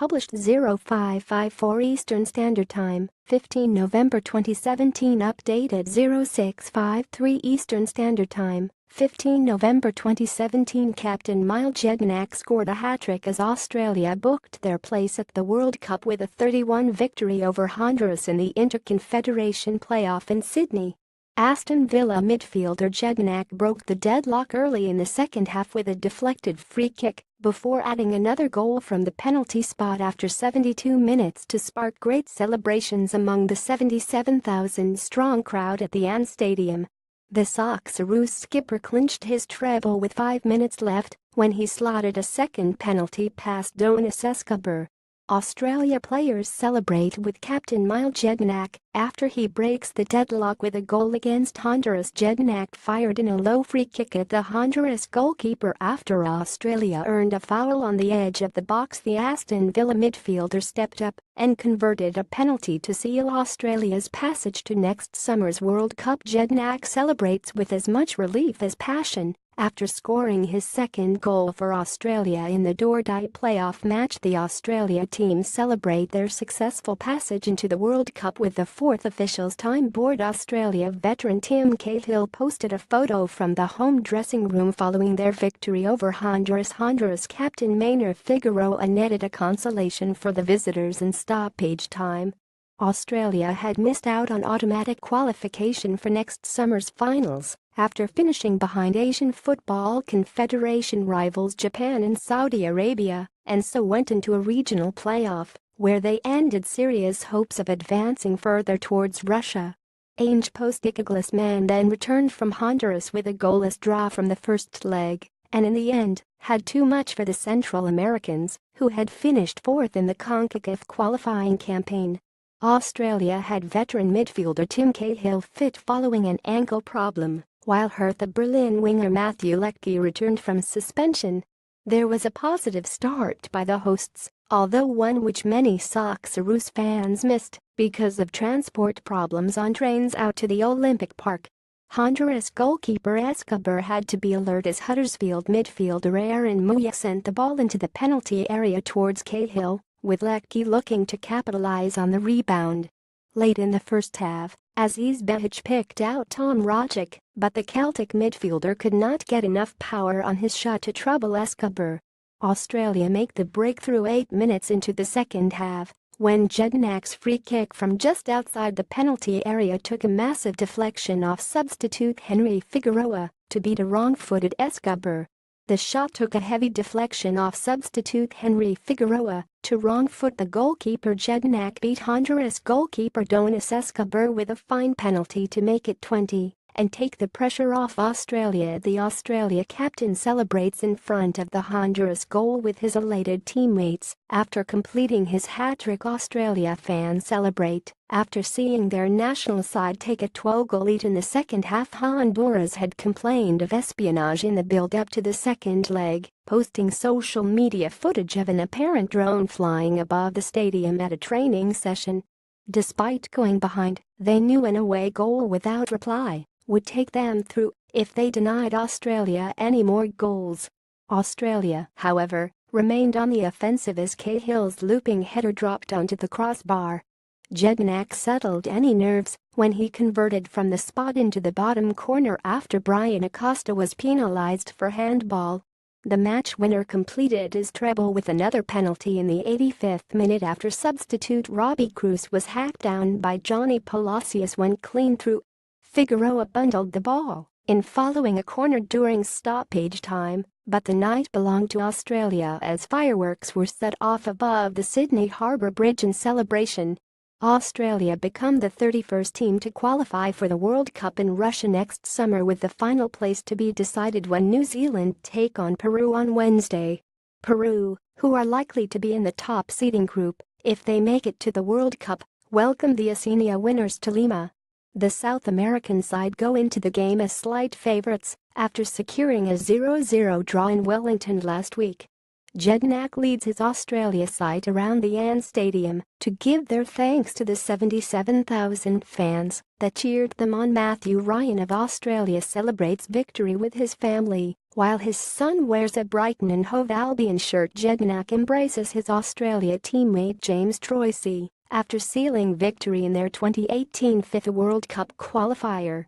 published 0554 Eastern Standard Time, 15 November 2017 updated 0653 Eastern Standard Time, 15 November 2017 Captain Mile Jedinak scored a hat-trick as Australia booked their place at the World Cup with a 31 victory over Honduras in the interconfederation playoff in Sydney. Aston Villa midfielder Jedinak broke the deadlock early in the second half with a deflected free kick before adding another goal from the penalty spot after 72 minutes to spark great celebrations among the 77,000-strong crowd at the ANZ Stadium. The Socceroos skipper clinched his treble with 5 minutes left when he slotted a second penalty past Donis Escober. Australia players celebrate with Captain Mile Jedinak after he breaks the deadlock with a goal against Honduras. Jedinak fired in a low free kick at the Honduras goalkeeper after Australia earned a foul on the edge of the box. The Aston Villa midfielder stepped up and converted a penalty to seal Australia's passage to next summer's World Cup. Jedinak celebrates with as much relief as passion after scoring his second goal for Australia in the do-or-die playoff match. The Australia team celebrate their successful passage into the World Cup with the fourth officials. Time Board Australia veteran Tim Cahill posted a photo from the home dressing room following their victory over Honduras. Honduras captain Maynor Figueroa netted a consolation for the visitors in stoppage time. Australia had missed out on automatic qualification for next summer's finals after finishing behind Asian Football Confederation rivals Japan and Saudi Arabia, and so went into a regional playoff, where they ended serious hopes of advancing further towards Russia. Ange Postecoglou then returned from Honduras with a goalless draw from the first leg, and in the end, had too much for the Central Americans, who had finished fourth in the CONCACAF qualifying campaign. Australia had veteran midfielder Tim Cahill fit following an ankle problem, while Hertha Berlin winger Matthew Leckie returned from suspension. There was a positive start by the hosts, although one which many Socceroos fans missed because of transport problems on trains out to the Olympic Park. Honduras goalkeeper Escober had to be alert as Huddersfield midfielder Aaron Muya sent the ball into the penalty area towards Cahill, with Leckie looking to capitalize on the rebound. Late in the first half, Aziz Behich picked out Tom Rogic, but the Celtic midfielder could not get enough power on his shot to trouble Escober. Australia make the breakthrough 8 minutes into the second half, when Jedinak's free kick from just outside the penalty area took a massive deflection off substitute Henry Figueroa to beat a wrong-footed Escober. The shot took a heavy deflection off substitute Henry Figueroa to wrong-foot the goalkeeper. Jedinak beat Honduras goalkeeper Donis Escober with a fine penalty to make it 20 and take the pressure off Australia. The Australia captain celebrates in front of the Honduras goal with his elated teammates after completing his hat-trick. Australia fans celebrate after seeing their national side take a 12-goal lead in the second half. Honduras had complained of espionage in the build-up to the second leg, posting social media footage of an apparent drone flying above the stadium at a training session. Despite going behind, they knew an away goal without reply would take them through if they denied Australia any more goals. Australia, however, remained on the offensive as Cahill's looping header dropped onto the crossbar. Jedinak settled any nerves when he converted from the spot into the bottom corner after Brian Acosta was penalised for handball. The match winner completed his treble with another penalty in the 85th minute after substitute Robbie Cruz was hacked down by Johnny Palacios when clean through. Figueroa bundled the ball in following a corner during stoppage time, but the night belonged to Australia as fireworks were set off above the Sydney Harbour Bridge in celebration. Australia become the 31st team to qualify for the World Cup in Russia next summer, with the final place to be decided when New Zealand take on Peru on Wednesday. Peru, who are likely to be in the top seeding group if they make it to the World Cup, welcome the Oceania winners to Lima. The South American side go into the game as slight favourites after securing a 0-0 draw in Wellington last week. Jedinak leads his Australia side around the ANZ Stadium to give their thanks to the 77,000 fans that cheered them on. Matthew Ryan of Australia celebrates victory with his family, while his son wears a Brighton and Hove Albion shirt. Jedinak embraces his Australia teammate James Troisi after sealing victory in their 2018 FIFA World Cup qualifier.